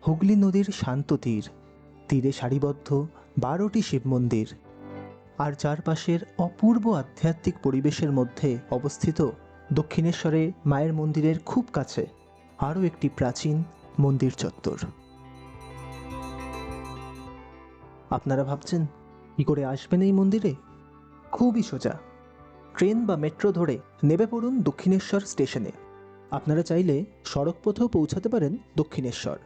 হুগলি নদীর শান্ত তীর, তীরে সারিবদ্ধ 12টি শিব মন্দির, আর চারপাশের অপূর্ব আধ্যাত্মিক পরিবেশের মধ্যে অবস্থিত দক্ষিণেশ্বরে মায়ের মন্দিরের খুব কাছে আরও একটি প্রাচীন মন্দির চত্বর। আপনারা ভাবছেন কী করে আসবেন এই মন্দিরে? খুবই সোজা, ট্রেন বা মেট্রো ধরে নেমে পড়ুন দক্ষিণেশ্বর স্টেশনে। আপনারা চাইলে সড়ক পথেও পৌঁছাতে পারেন দক্ষিণেশ্বর।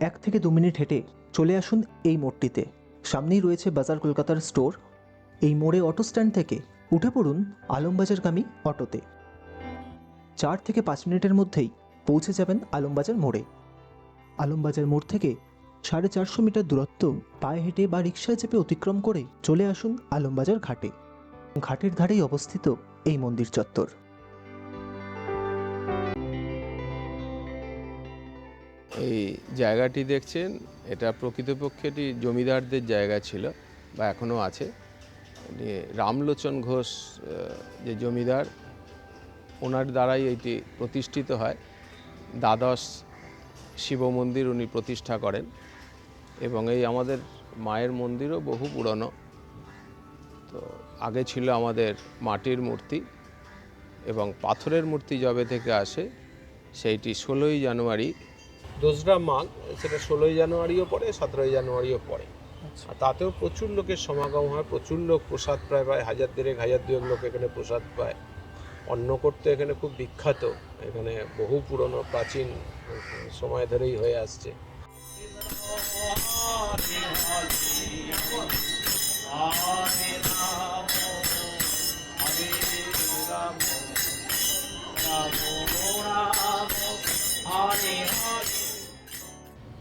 1 থেকে 2 মিনিট হেঁটে চলে আসুন এই মোড়টিতে। সামনেই রয়েছে বাজার কলকাতার স্টোর। এই মোড়ে অটো স্ট্যান্ড থেকে উঠে পড়ুন আলমবাজারগামী অটোতে। 4 থেকে 5 মিনিটের মধ্যেই পৌঁছে যাবেন আলমবাজার মোড়ে। আলমবাজার মোড় থেকে 450 মিটার দূরত্ব পায়ে হেঁটে বা রিকশায় চেপে অতিক্রম করে চলে আসুন আলমবাজার ঘাটে। ঘাটের ধারেই অবস্থিত এই মন্দির চত্বর। এই জায়গাটি দেখছেন, এটা প্রকৃতপক্ষে এটি জমিদারদের জায়গা ছিল বা এখনও আছে। রামলোচন ঘোষ যে জমিদার, ওনার দ্বারাই এটি প্রতিষ্ঠিত হয়। দ্বাদশ শিব মন্দির উনি প্রতিষ্ঠা করেন এবং এই আমাদের মায়ের মন্দিরও বহু পুরনো। তো আগে ছিল আমাদের মাটির মূর্তি এবং পাথরের মূর্তি যবে থেকে আসে সেইটি 16ই জানুয়ারি, 2রা মাঘ, সেটা 16ই জানুয়ারিও পড়ে, 17ই জানুয়ারিও পড়ে। আর তাতেও প্রচুর লোকের সমাগম হয়, প্রচুর লোক প্রসাদ প্রায় 1000-1500 লোক এখানে প্রসাদ পায়। অন্নকূট তো এখানে খুব বিখ্যাত, এখানে বহু পুরনো প্রাচীন সময় ধরেই হয়ে আসছে।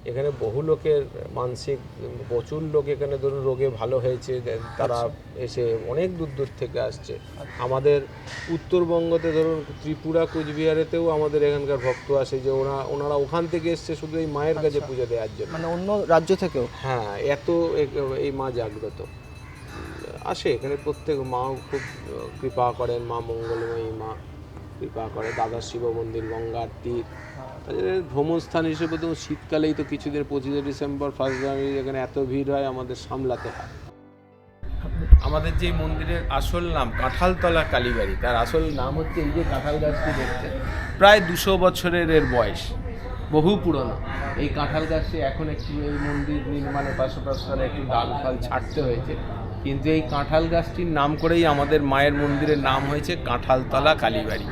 এখানে বহু লোকের মানসিক, প্রচুর লোক এখানে ধরুন রোগে ভালো হয়েছে, তারা এসে অনেক দূর দূর থেকে আসছে। আমাদের উত্তরবঙ্গতে ধরুন ত্রিপুরা, কুচবিহারেতেও আমাদের এখানকার ভক্ত আসে, যে ওনারা ওখান থেকে এসছে শুধু এই মায়ের কাছে পুজো দেওয়ার জন্য। মানে অন্য রাজ্য থেকেও? হ্যাঁ, এত এই মা জাগ্রত আসে এখানে। প্রত্যেক মাও খুব কৃপা করেন, মা মঙ্গলময়ী মা কৃপা করে। দ্বাদশ শিব মন্দির, গঙ্গার তীর, ভ্রমণ স্থান হিসেবে তো শীতকালেই তো কিছুদিন 25শে ডিসেম্বর, 1 জানুয়ারি এখানে এত ভিড় হয়, আমাদের সামলাতে হয়। আমাদের যে মন্দিরের আসল নাম কাঁঠালতলা কালীবাড়ি, তার আসল নাম হচ্ছে এই যে কাঁঠাল গাছটি দেখছেন, প্রায় 200 বছরের এর বয়স, বহু পুরনো। এই কাঁঠাল গাছে এখন একটু এই মন্দির নির্মাণের পাশাপাশি একটু ডাল ফাল ছাড়তে হয়েছে, কিন্তু এই কাঁঠাল গাছটির নাম করেই আমাদের মায়ের মন্দিরের নাম হয়েছে কাঁঠালতলা কালীবাড়ি।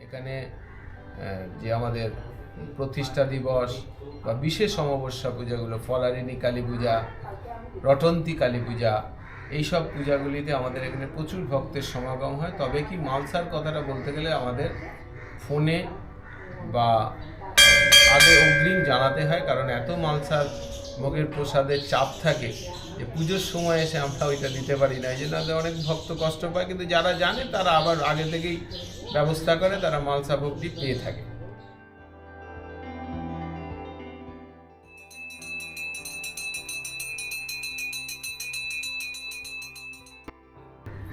এখানে যে আমাদের প্রতিষ্ঠা দিবস বা বিশেষ অমাবস্যা পূজাগুলো, ফলারিনী কালী পূজা, রটন্তী কালী পূজা, এইসব পূজাগুলিতে আমাদের এখানে প্রচুর ভক্তের সমাগম হয়। তবে কি মালসার কথাটা বলতে গেলে আমাদের ফোনে বা আগে অগ্রিম জানাতে হয়, কারণ এত মালসার ভোগের প্রসাদের চাপ থাকে যে পুজোর সময় এসে আমরা ওইটা দিতে পারি না। এই জন্য অনেক ভক্ত কষ্ট পায়, কিন্তু যারা জানে তারা আবার আগে থেকেই ব্যবস্থা করে, তারা মালসা ভোগটি পেয়ে থাকে।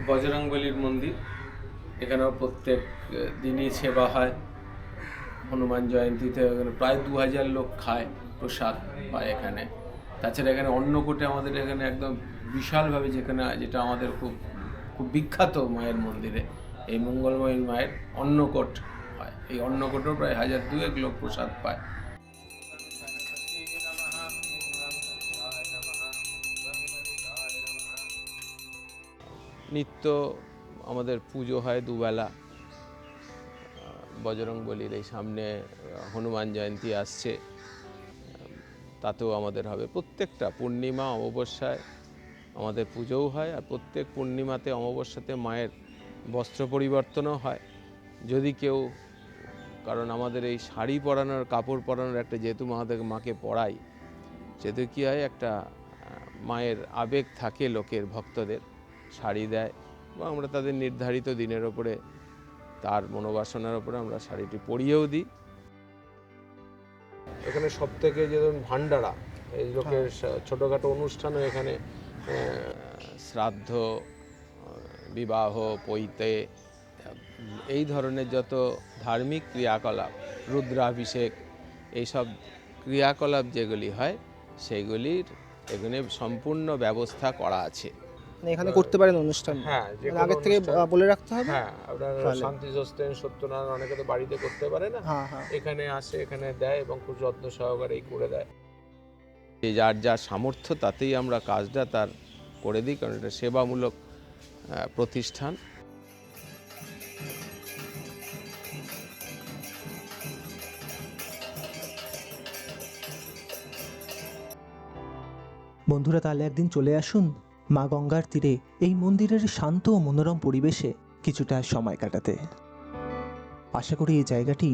বজরংবলীর মন্দির, এখানেও প্রত্যেক দিনই সেবা হয়। হনুমান জয়ন্তীতে এখানে প্রায় 2000 লোক খায়, প্রসাদ পায় এখানে। তাছাড়া এখানে অন্নকূটে আমাদের এখানে একদম বিশালভাবে, যেটা আমাদের খুব খুব বিখ্যাত মায়ের মন্দিরে, এই মঙ্গলময়ী মায়ের অন্নকূট হয়। এই অন্নকূটেও প্রায় 1000-2000 লোক প্রসাদ পায়। নিত্য আমাদের পুজো হয় দুবেলা। বজরংবলীর এই সামনে হনুমান জয়ন্তী আসছে, তাতেও আমাদের হবে। প্রত্যেকটা পূর্ণিমা অমাবস্যায় আমাদের পুজোও হয়, আর প্রত্যেক পূর্ণিমাতে অমাবস্যাতে মায়ের বস্ত্র পরিবর্তনও হয়। যদি কেউ, কারণ আমাদের এই শাড়ি পরানোর, কাপড় পরানোর একটা, যেহেতু মাকে পরাই, যেহেতু কী হয়, একটা মায়ের আবেগ থাকে লোকের, ভক্তদের শাড়ি দেয়, বা আমরা তাদের নির্ধারিত দিনের ওপরে, তার মনোবাসনার ওপরে আমরা শাড়িটি পরিয়েও দিই। এখানে সব থেকে যে ধরুন ভান্ডারা, এই লোকের ছোটোখাটো অনুষ্ঠানও এখানে শ্রাদ্ধ, বিবাহ, পৈতে, এই ধরনের যত ধার্মিক ক্রিয়াকলাপ, রুদ্রাভিষেক, এইসব ক্রিয়াকলাপ যেগুলি হয় সেগুলির এখানে সম্পূর্ণ ব্যবস্থা করা আছে। মানে এখানে করতে পারেন অনুষ্ঠান? হ্যাঁ, মানে আগের থেকে বলে রাখতে হবে? হ্যাঁ, আপনার তাহলে? শান্তি সস্তেন, সত্যনারায়ণ অনেকে তো বাড়িতে করতে পারে না, হ্যাঁ হ্যাঁ। এখানে আসে, এখানে দেয় এবং খুব যত্ন সহকারেই করে দেয়। যার যার সামর্থ্য তাতেই আমরা কাজটা তার করে দিই, কারণ এটা সেবামূলক প্রতিষ্ঠান। বন্ধুরা, তাহলে একদিন চলে আসুন মা গঙ্গার তীরে এই মন্দিরের শান্ত ও মনোরম পরিবেশে কিছুটা সময় কাটাতে। আশা করি এই জায়গাটি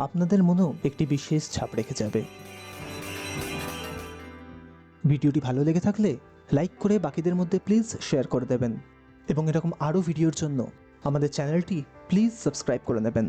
আপনাদের মনেও একটি বিশেষ ছাপ রেখে যাবে। ভিডিওটি ভালো লেগে থাকলে লাইক করে বাকিদের মধ্যে প্লিজ শেয়ার করে দেবেন এবং এরকম আরও ভিডিওর জন্য আমাদের চ্যানেলটি প্লিজ সাবস্ক্রাইব করে নেবেন।